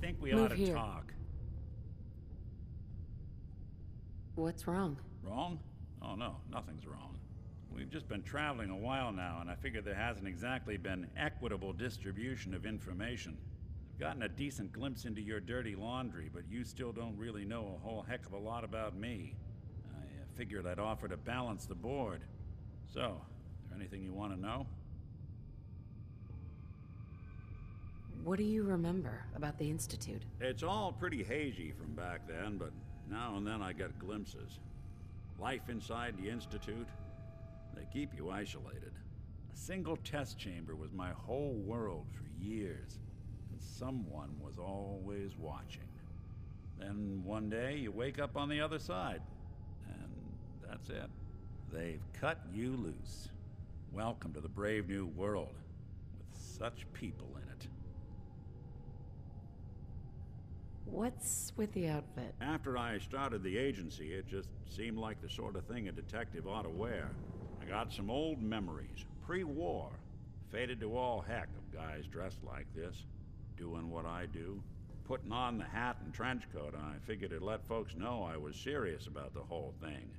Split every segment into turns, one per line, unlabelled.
think we
Move
ought to
here.
talk.
What's wrong?
Wrong? Oh no, nothing's wrong. We've just been traveling a while now, and I figure there hasn't exactly been equitable distribution of information. I've gotten a decent glimpse into your dirty laundry, but you still don't really know a whole heck of a lot about me. I figured I'd offer to balance the board. So, is there anything you want to know?
What do you remember about the Institute?
It's all pretty hazy from back then, but now and then I get glimpses. Life inside the Institute, they keep you isolated. A single test chamber was my whole world for years, and someone was always watching. Then one day you wake up on the other side, and that's it. They've cut you loose. Welcome to the brave new world, with such people in it.
What's with the outfit?
After I started the agency, it just seemed like the sort of thing a detective ought to wear. I got some old memories, pre-war. Faded to all heck of guys dressed like this, doing what I do. Putting on the hat and trench coat, I figured it'd let folks know I was serious about the whole thing.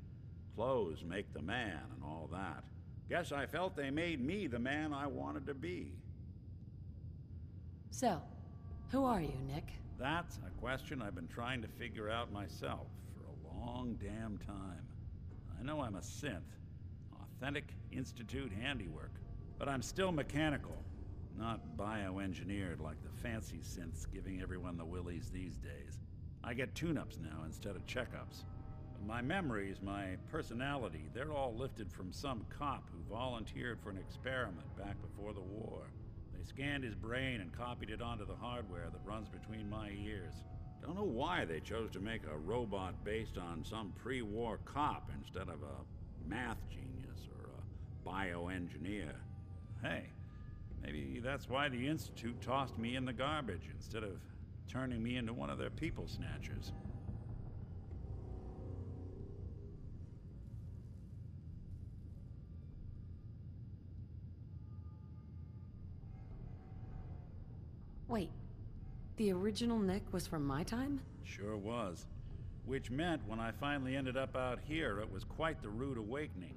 Clothes make the man and all that. Guess I felt they made me the man I wanted to be.
So, who are you, Nick?
That's a question I've been trying to figure out myself for a long damn time. I know I'm a synth, authentic Institute handiwork, but I'm still mechanical, not bioengineered like the fancy synths giving everyone the willies these days. I get tune-ups now instead of checkups. But my memories, my personality, they're all lifted from some cop who volunteered for an experiment back before the war. They scanned his brain and copied it onto the hardware that runs between my ears. Don't know why they chose to make a robot based on some pre-war cop instead of a math genius or a bioengineer. Hey, maybe that's why the Institute tossed me in the garbage instead of turning me into one of their people snatchers.
Wait, the original Nick was from my time?
Sure was. Which meant when I finally ended up out here, it was quite the rude awakening.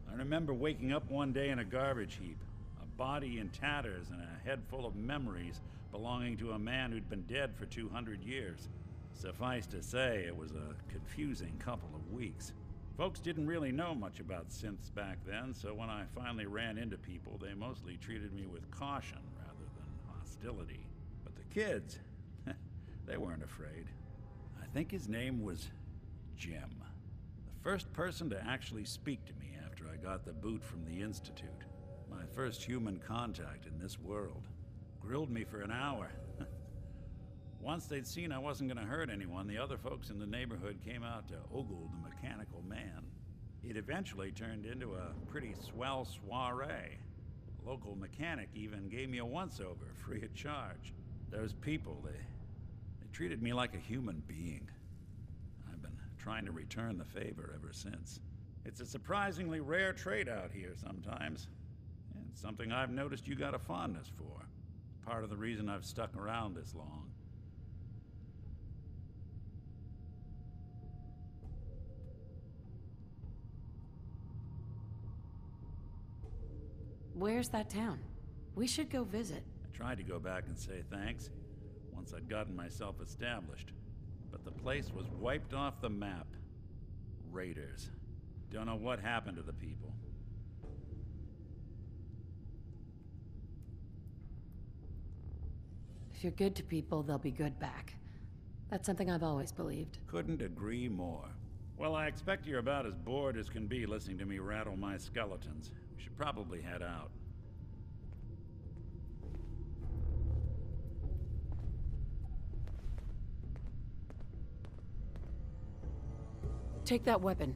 I remember waking up one day in a garbage heap, a body in tatters and a head full of memories belonging to a man who'd been dead for 200 years. Suffice to say, it was a confusing couple of weeks. Folks didn't really know much about synths back then, so when I finally ran into people, they mostly treated me with caution rather than hostility. But the kids, they weren't afraid. I think his name was Jim. The first person to actually speak to me after I got the boot from the Institute. My first human contact in this world. Grilled me for an hour. Once they'd seen I wasn't going to hurt anyone, the other folks in the neighborhood came out to ogle the mechanical man. It eventually turned into a pretty swell soiree. A local mechanic even gave me a once-over, free of charge. Those people, they treated me like a human being. I've been trying to return the favor ever since. It's a surprisingly rare trait out here sometimes. And it's something I've noticed you got a fondness for. Part of the reason I've stuck around this long.
Where's that town? We should go visit.
I tried to go back and say thanks, once I'd gotten myself established. But the place was wiped off the map. Raiders. Don't know what happened to the people.
If you're good to people, they'll be good back. That's something I've always believed.
Couldn't agree more. Well, I expect you're about as bored as can be listening to me rattle my skeletons. We should probably head out.
Take that weapon.